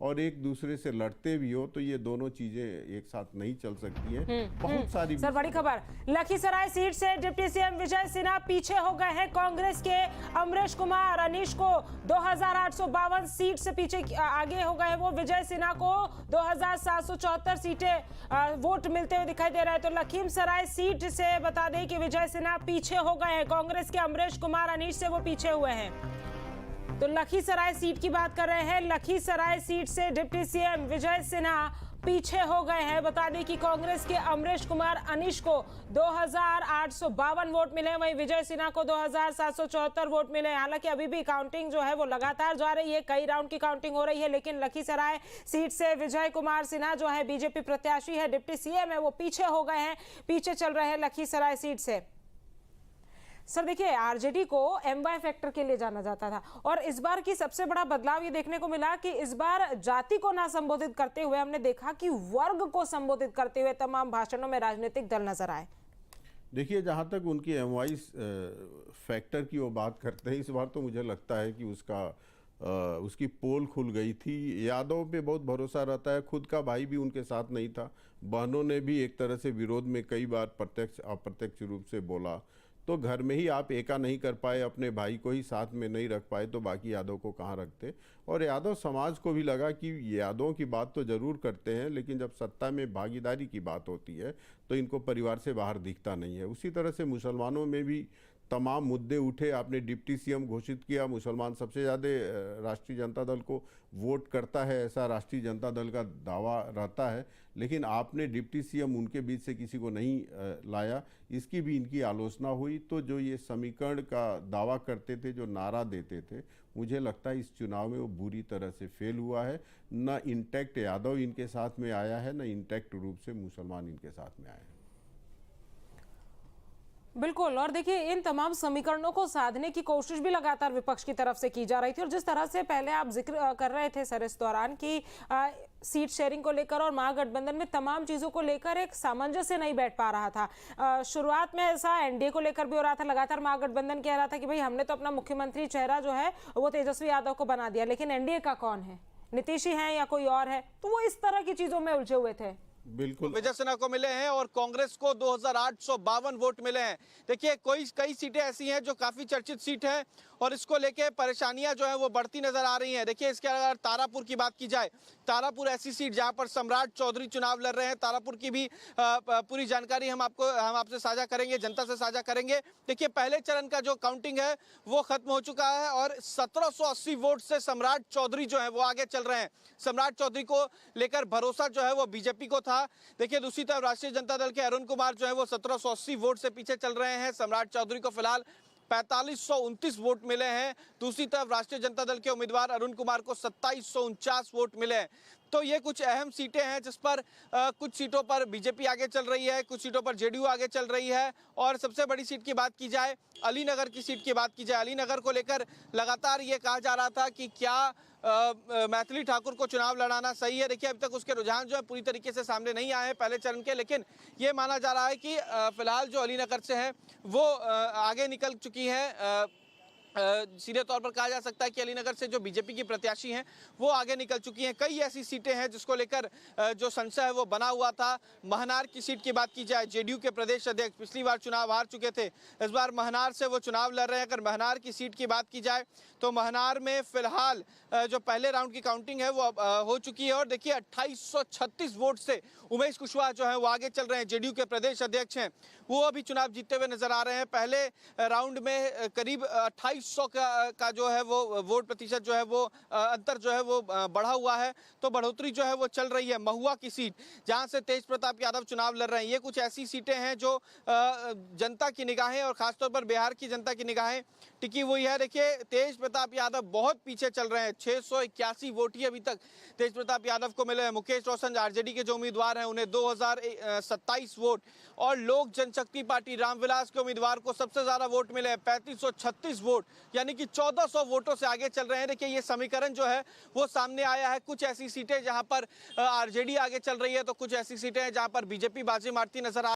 और एक दूसरे से लड़ते भी हो, तो ये दोनों चीजें एक साथ नहीं चल सकती हैं। बहुत सारी सर बड़ी खबर, लखीसराय सीट से डिप्टी सीएम विजय सिन्हा पीछे हो गए हैं। कांग्रेस के अमरेश कुमार अनीश को 2852 सीट से पीछे आगे हो गए हैं वो। विजय सिन्हा को 2774 सीटें वोट मिलते हुए दिखाई दे रहा है। तो लखीसराय सीट से बता दें कि विजय सिन्हा पीछे हो गए हैं, कांग्रेस के अमरेश कुमार अनीश से वो पीछे हुए हैं। तो लखीसराय सीट की बात कर रहे हैं। लखीसराय सीट से डिप्टी सीएम विजय सिन्हा पीछे हो गए हैं। बता दें कि कांग्रेस के अमरेश कुमार अनीश को 2852 वोट मिले, वहीं विजय सिन्हा को 2774 वोट मिले। हालांकि अभी भी काउंटिंग जो है वो लगातार जा रही है, कई राउंड की काउंटिंग हो रही है, लेकिन लखीसराय सीट से विजय कुमार सिन्हा जो है बीजेपी प्रत्याशी है, डिप्टी सीएम है, वो पीछे हो गए हैं, पीछे चल रहे हैं लखीसराय सीट से। सर देखिए, आरजेडी को एमवाई फैक्टर के लिए जाना जाता था और इस बार की सबसे बड़ा बदलाव ये देखने को मिला कि इस बार जाति को ना संबोधित करते हुए हमने देखा कि वर्ग को संबोधित करते हुए तमाम भाषणों में राजनीतिक दल नजर आए। देखिए, जहाँ तक उनकी एमवाई फैक्टर की वो बात करते हैं, इस बार तो मुझे लगता है कि उसकी पोल खुल गई थी। यादव पे बहुत भरोसा रहता है, खुद का भाई भी उनके साथ नहीं था, बहनों ने भी एक तरह से विरोध में कई बार प्रत्यक्ष अप्रत्यक्ष रूप से बोला। तो घर में ही आप एका नहीं कर पाए, अपने भाई को ही साथ में नहीं रख पाए, तो बाकी यादव को कहाँ रखते। और यादव समाज को भी लगा कि यादवों की बात तो जरूर करते हैं, लेकिन जब सत्ता में भागीदारी की बात होती है तो इनको परिवार से बाहर दिखता नहीं है। उसी तरह से मुसलमानों में भी तमाम मुद्दे उठे। आपने डिप्टी सीएम घोषित किया, मुसलमान सबसे ज़्यादा राष्ट्रीय जनता दल को वोट करता है, ऐसा राष्ट्रीय जनता दल का दावा रहता है, लेकिन आपने डिप्टी सीएम उनके बीच से किसी को नहीं लाया, इसकी भी इनकी आलोचना हुई। तो जो ये समीकरण का दावा करते थे, जो नारा देते थे, मुझे लगता है इस चुनाव में वो बुरी तरह से फेल हुआ है। न इंटैक्ट यादव इनके साथ में आया है, न इंटैक्ट रूप से मुसलमान इनके साथ में आए हैं। बिल्कुल, और देखिए इन तमाम समीकरणों को साधने की कोशिश भी लगातार विपक्ष की तरफ से की जा रही थी। और जिस तरह से पहले आप जिक्र कर रहे थे सर इस दौरान की सीट शेयरिंग को लेकर और महागठबंधन में तमाम चीजों को लेकर एक सामंजस्य नहीं बैठ पा रहा था। शुरुआत में ऐसा एनडीए को लेकर भी हो रहा था, लगातार महागठबंधन कह रहा था कि भाई हमने तो अपना मुख्यमंत्री चेहरा जो है वो तेजस्वी यादव को बना दिया, लेकिन एनडीए का कौन है, नीतीश ही है या कोई और है। तो वो इस तरह की चीजों में उलझे हुए थे। बिल्कुल, विजय सिन्हा को मिले हैं और कांग्रेस को 2852 वोट मिले हैं। देखिए कई सीटें ऐसी हैं जो काफी चर्चित सीट हैं और इसको लेके परेशानियां जो है वो बढ़ती नजर आ रही हैं। देखिए इसके अगर तारापुर की बात की जाए, तारापुर ऐसी सीट जहां पर सम्राट चौधरी चुनाव लड़ रहे हैं। तारापुर की भी पूरी जानकारी हम आपसे साझा करेंगे, जनता से साझा करेंगे। देखिए पहले चरण का जो काउंटिंग है वो खत्म हो चुका है और 1780 वोट से सम्राट चौधरी जो है वो आगे चल रहे हैं। सम्राट चौधरी को लेकर भरोसा जो है वो बीजेपी को था। देखिए दूसरी तरफ राष्ट्रीय जनता दल के अरुण कुमार जो है वो 1780 वोट से पीछे चल रहे हैं। सम्राट चौधरी को फिलहाल 4529 वोट मिले हैं। दूसरी तरफ राष्ट्रीय जनता दल के उम्मीदवार अरुण कुमार को 2749 वोट मिले हैं। तो ये कुछ अहम सीटें हैं जिस पर कुछ सीटों पर बीजेपी आगे चल रही है, कुछ सीटों पर जेडीयू आगे चल रही है। और सबसे बड़ी सीट की बात की जाए, अलीनगर की सीट की बात की जाए, अलीनगर को लेकर लगातार ये कहा जा रहा था कि क्या मैथिली ठाकुर को चुनाव लड़ाना सही है। देखिए अभी तक उसके रुझान जो है पूरी तरीके से सामने नहीं आए हैं पहले चरण के, लेकिन ये माना जा रहा है कि फिलहाल जो अलीनगर से है वो आगे निकल चुकी है। सीधे तौर पर कहा जा सकता है कि अलीनगर से जो बीजेपी की प्रत्याशी हैं वो आगे निकल चुकी हैं। कई ऐसी सीटें हैं जिसको लेकर जो संशय है वो बना हुआ था। महनार की सीट की बात की जाए, जेडीयू के प्रदेश अध्यक्ष पिछली बार चुनाव हार चुके थे, इस बार महनार से वो चुनाव लड़ रहे हैं। अगर महनार की सीट की बात की जाए तो महनार में फिलहाल जो पहले राउंड की काउंटिंग है वो हो चुकी है और देखिए 2836 वोट से उमेश कुशवाहा जो है वो आगे चल रहे हैं, जेडीयू के प्रदेश अध्यक्ष हैं, वो अभी चुनाव जीतते हुए नजर आ रहे हैं। पहले राउंड में करीब 2800 का जो है वो वोट प्रतिशत जो है वो अंतर जो है वो बढ़ा हुआ है, तो बढ़ोतरी जो है वो चल रही है। महुआ की सीट जहां से तेज प्रताप यादव चुनाव लड़ रहे हैं, ये कुछ ऐसी सीटें हैं जो जनता की निगाहें और खासतौर पर बिहार की जनता की निगाहें टिकी हुई है। देखिए तेज प्रताप यादव बहुत पीछे चल रहे हैं, 681 वोट ही अभी तक तेज प्रताप यादव को मिले हैं। मुकेश रोशन आरजेडी के जो उम्मीदवार हैं उन्हें 2027 वोट और लोक जनशक्ति पार्टी रामविलास के उम्मीदवार को सबसे ज्यादा वोट मिले हैं, 3536 वोट, यानी कि 1400 वोटों से आगे चल रहे हैं। देखिए ये समीकरण जो है वो सामने आया है। कुछ ऐसी सीटें जहां पर आरजेडी आगे चल रही है तो कुछ ऐसी सीटें हैं जहां पर बीजेपी बाजी मारती नजर आ